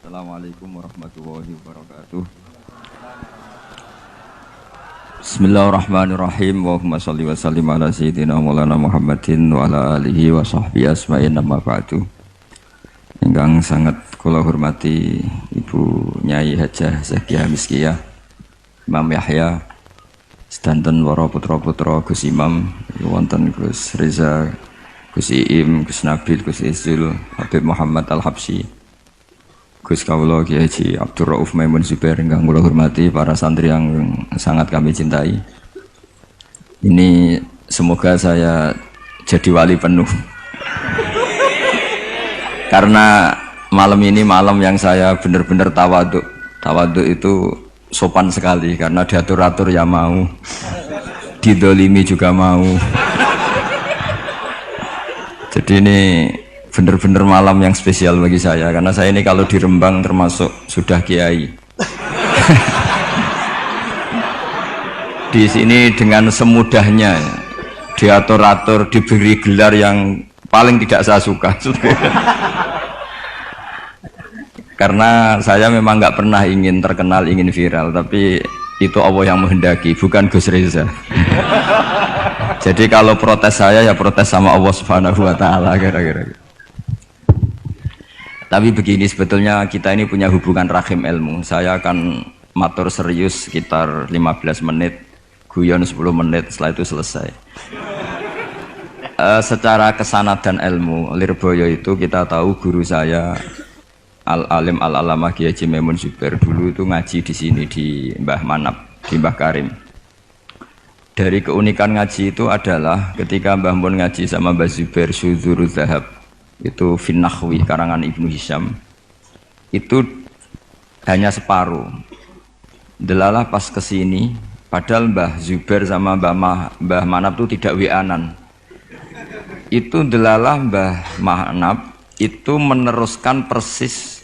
Assalamualaikum warahmatullahi wabarakatuh. Bismillahirrahmanirrahim. Allahumma shalli wa sallim ala sayyidina Maulana Muhammadin wa ala alihi wa sahbihi asma'in amma ba'du. Ingkang sangat kula hormati Ibu Nyai Hajah Zakiah Miskiyah, Imam Yahya, sedanten para putra-putra Gus Imam, wonten Gus Reza, Gus Iim, Gus Nabil, Gus Izul, Habib Muhammad Al-Habsyi, Gus Kawula Kiai Haji Abdul Rauf Maimun Zubair, ingkang kula hormati, para santri yang sangat kami cintai. Ini semoga saya jadi wali penuh. Karena malam ini malam yang saya benar-benar tawaduk. Tawaduk itu sopan sekali karena diatur-atur ya mau, didolimi juga mau. Jadi ini benar-benar malam yang spesial bagi saya karena saya ini kalau di Rembang termasuk sudah kiai. Di sini dengan semudahnya diatur-atur, diberi gelar yang paling tidak saya suka. Karena saya memang nggak pernah ingin terkenal, ingin viral, tapi itu Allah yang menghendaki, bukan Gus Reza. Jadi kalau protes saya ya protes sama Allah Subhanahu wa taala kira-kira. Tapi begini, sebetulnya kita ini punya hubungan rahim ilmu. Saya akan matur serius sekitar 15 menit, guyon 10 menit, setelah itu selesai. Secara kesanatan ilmu, Lirboyo itu kita tahu guru saya Al-Alim Al-Alamah Kiai Haji Maimun Zubair dulu itu ngaji di sini di Mbah Manap, di Mbah Karim. Dari keunikan ngaji itu adalah ketika Mbah Mun ngaji sama Mbah Zubair Syudzurul Zahab, itu Finnahwi karangan Ibnu Hisham, itu hanya separuh. Delalah pas kesini, padahal Mbah Zubair sama Mbah Manap itu tidak wianan. Itu delalah Mbah Manap itu meneruskan persis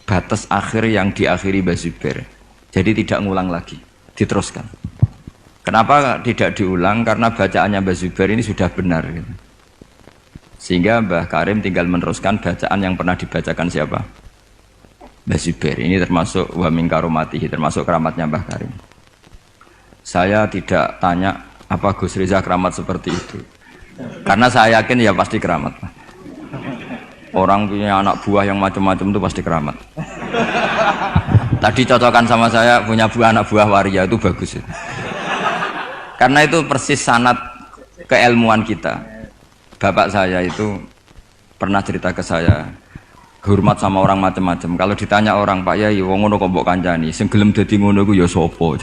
batas akhir yang diakhiri Mbah Zubair. Jadi tidak ngulang lagi, diteruskan. Kenapa tidak diulang? Karena bacaannya Mbah Zubair ini sudah benar gitu. Sehingga Mbah Karim tinggal meneruskan bacaan yang pernah dibacakan siapa? Mbah Zubair. Ini termasuk wa min karomatihi, termasuk keramatnya Mbah Karim. Saya tidak tanya apa Gus Reza keramat seperti itu, karena saya yakin ya pasti keramat. Orang punya anak buah yang macam-macam itu pasti keramat. Tadi cocokan sama saya punya anak buah waria itu bagus itu. Karena itu persis sanad keilmuan kita. Bapak saya itu pernah cerita ke saya, hormat sama orang macam-macam. Kalau ditanya orang, Pak Yai, wong ngono kok mbok kancani, sing gelem dadi ngono iku ya sapa?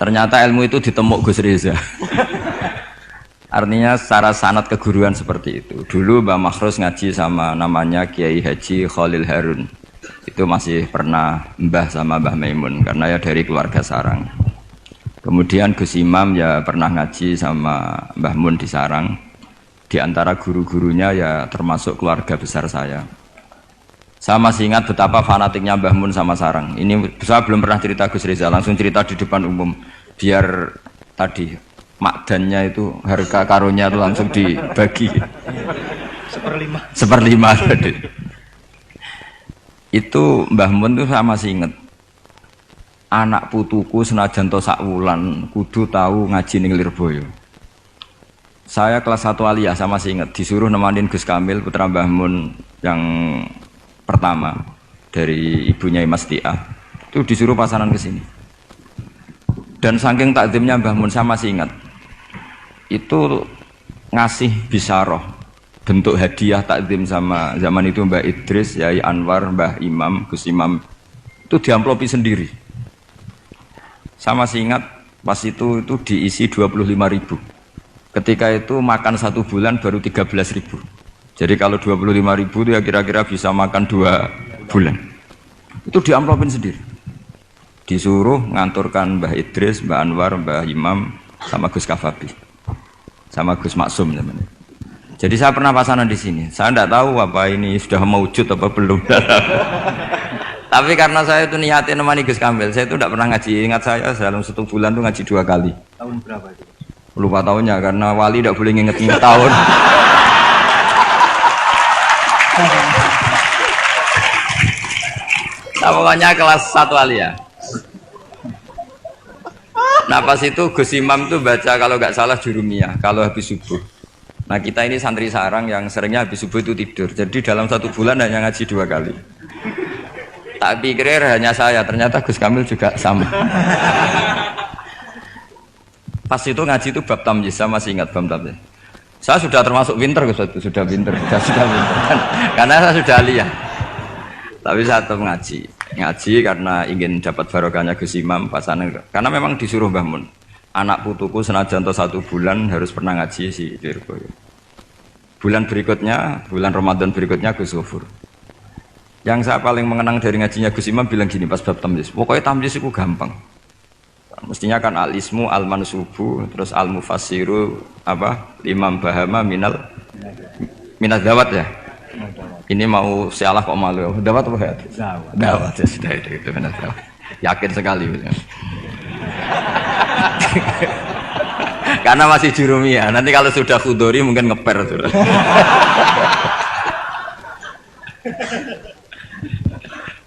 Ternyata ilmu itu ditemuk Gus Reza. Artinya secara sanad keguruan seperti itu. Dulu Mbah Makhrus ngaji sama namanya Kiai Haji Khalil Harun. Itu masih pernah mbah sama Mbah Maimun karena ya dari keluarga sarang. Kemudian Gus Imam ya pernah ngaji sama Mbah Mun di sarang. Di antara guru-gurunya ya termasuk keluarga besar saya. Saya masih ingat betapa fanatiknya Mbah Mun sama sarang. Ini saya belum pernah cerita Gus Reza, langsung cerita di depan umum. Biar tadi makdannya itu harga karunnya itu langsung dibagi seperlima tadi. Itu Mbah Mun itu saya masih ingat, anak putuku senajan to sak wulan kudu tahu ngaji ning Lirboyo. Saya kelas 1 aliyah, saya masih ingat disuruh nemanin Gus Kamil putra Mbah Mun yang pertama dari ibunya Mas Tiah, itu disuruh pasaran ke sini. Dan saking takzimnya Mbah Mun saya masih ingat, itu ngasih bisaroh bentuk hadiah takdim sama zaman itu Mbah Idris, Yai Anwar, Mbah Imam, Gus Imam, itu diamplopi sendiri. Saya masih ingat pas itu diisi 25.000. Ketika itu makan 1 bulan baru 13.000. Jadi kalau 25.000 itu ya kira-kira bisa makan 2 bulan. Itu diamplopin sendiri. Disuruh nganturkan Mbah Idris, Mbah Anwar, Mbah Imam sama Gus Kafabi, sama Gus Maksum namanya. Jadi saya pernah pasanan di sini. Saya tidak tahu apa ini sudah maujud apa belum. Tapi karena saya itu niatin nemani Gus Kamil, saya itu tidak pernah ngaji. Ingat saya dalam 1 bulan itu ngaji 2 kali. Tahun berapa itu? Lupa tahunnya karena wali tidak boleh nginget-nginget tahun. Pokoknya kelas 1 aliyah. Nah pas itu Gus Imam tuh baca kalau nggak salah Jurumiyah kalau habis subuh. Nah kita ini santri sarang yang seringnya habis subuh itu tidur. Jadi dalam 1 bulan hanya ngaji 2 kali. Tak pikir hanya saya, ternyata Gus Kamil juga sama. Pas itu ngaji itu bab tamyiz, saya masih ingat bab tamyiz. Saya sudah termasuk pinter Gus, sudah pinter, sudah pinter. Karena saya sudah aliyah. Tapi saya tetap ngaji karena ingin dapat barokahnya Gus Imam pasangan. Karena memang disuruh Mbah Mun. Anak putuku senajan to 1 bulan harus pernah ngaji si Lirboyo. Bulan berikutnya, bulan Ramadan berikutnya Gus Ghafur. Yang saya paling mengenang dari ngajinya Gus Imam bilang gini pas bab tamyiz. Pokoknya tamyiz itu gampang. Mestinya kan al-ismu al-mansubu terus al-mufassiru apa? Imam bahama minal dawat ya. Ini mau sialah kok malu. Dawat apa ya? Dawat ya sudah itu benar. Yakin sekali. Karena masih Jurumiyah. Nanti kalau sudah Khudori mungkin ngeper sudah.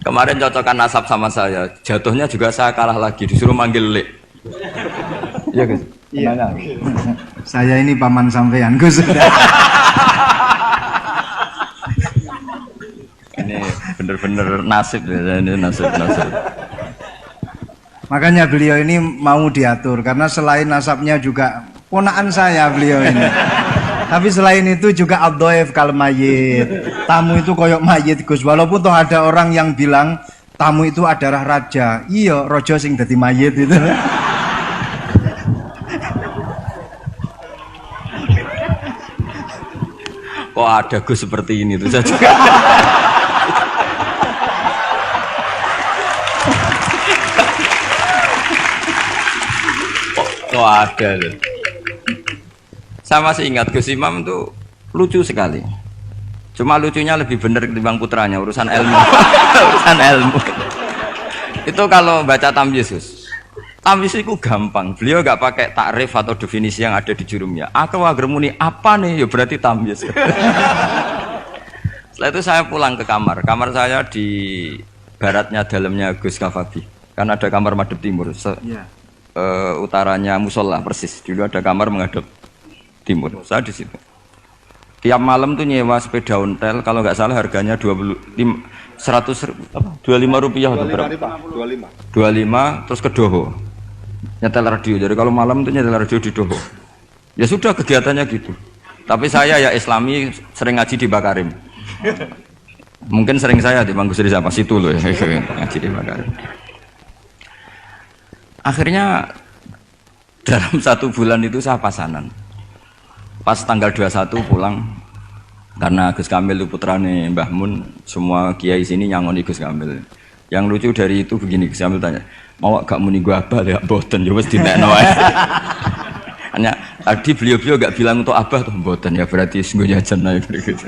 Kemarin cocokan nasab sama saya, jatuhnya juga saya kalah lagi, disuruh manggil Lek. Iya Gus. Iya. Saya ini paman sampean Gus. Ini bener-bener nasib ya, ini nasib. Makanya beliau ini mau diatur karena selain nasabnya juga ponakan saya beliau ini. Tapi selain itu juga ad-dhaif kal mayyit. Tamu itu koyok mayit Gus. Walaupun toh ada orang yang bilang tamu itu adalah raja. Iya, rojo sing dadi mayit itu. Kok ada Gus seperti ini tuh saya juga. Kok ada tuh. Saya masih ingat Gus Imam tuh lucu sekali. Cuma lucunya lebih benar ketimbang putranya, urusan ilmu. Urusan ilmu. Itu kalau baca tamyiz, tamyiz itu gampang. Beliau nggak pakai takrif atau definisi yang ada di Jurumiyah. Aku agermuni apa nih? Ya berarti tamyiz. Setelah itu saya pulang ke kamar. Kamar saya di baratnya dalamnya Gus Kafabi. Kan ada kamar madhep timur. Utaranya musola persis. Dulu ada kamar menghadap timur. Saya di situ. Tiap malam tuh nyewa sepeda ontel, kalau nggak salah harganya 25 rupiah atau berapa? 25 terus ke Doho. Nyetel radio. Jadi kalau malam tuh nyetel radio di Doho. Ya sudah kegiatannya gitu. Tapi saya ya Islami sering ngaji di Bakarim. Mungkin sering saya di Bang Gusri siapa situ loh ya, ngaji di Bakarim. Akhirnya dalam 1 bulan itu saya pasanan. Pas tanggal 21 pulang karena Gus Kamil itu putrane Mbah Mun, semua kiai sini nyangoni Gus Kamil. Yang lucu dari itu begini, Gus Kamil tanya, "Mau gak muni gua abah ya mboten ya wis dinekno ae." Hanya tadi beliau gak bilang untuk abah tuh mboten ya berarti sing jajan ae gitu.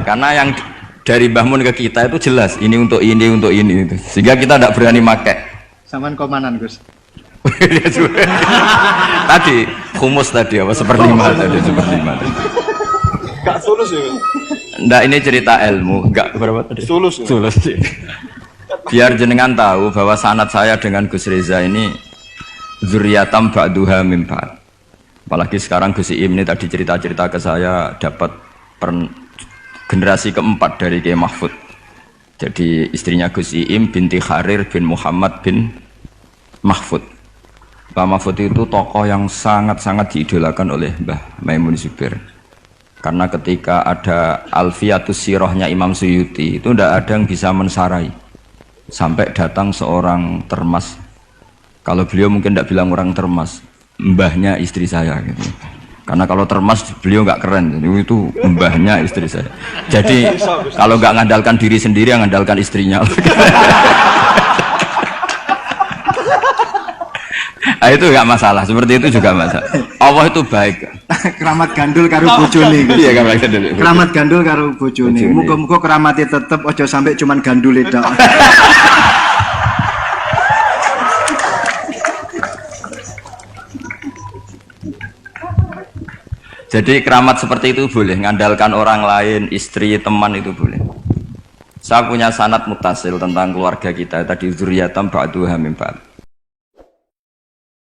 Karena yang dari Mbah Mun ke kita itu jelas ini untuk ini itu. Sehingga kita tidak berani pakai. Saman komanan Gus. Tadi humus tadi apa seperlima tadi. Gak sulus ya? Nggak, ini cerita ilmu. Enggak berapa tadi? Sulus. Biar jenengan tahu bahwa sanad saya dengan Gus Reza ini zuriyatam ba'duha min ba'd. Apalagi sekarang Gus Iim ini tadi cerita-cerita ke saya dapat generasi keempat dari Kiai Mahfud. Jadi istrinya Gus Iim binti Kharir bin Muhammad bin Mahfud. Pak Mahfud itu tokoh yang sangat-sangat diidolakan oleh Mbah Maimun Zubair. Karena ketika ada Alfiyatus Sirahnya Imam Suyuti, itu tidak ada yang bisa mensarai. Sampai datang seorang termas. Kalau beliau mungkin tidak bilang orang termas, mbahnya istri saya gitu. Karena kalau termas beliau nggak keren, itu mbahnya istri saya. Jadi kalau nggak ngandalkan diri sendiri, ngandalkan istrinya. Nah, itu enggak masalah, seperti itu juga masalah. Allah itu baik. Keramat gandul karo bojone. Iya, keramat gandul. Keramat gandul karo bojone. Muga-muga keramatnya tetep aja sampai cuman gandule tok. Jadi keramat seperti itu boleh, ngandalkan orang lain, istri, teman itu boleh. Saya punya sanad mutasil tentang keluarga kita tadi zuriyatam ba'duha min ba'd.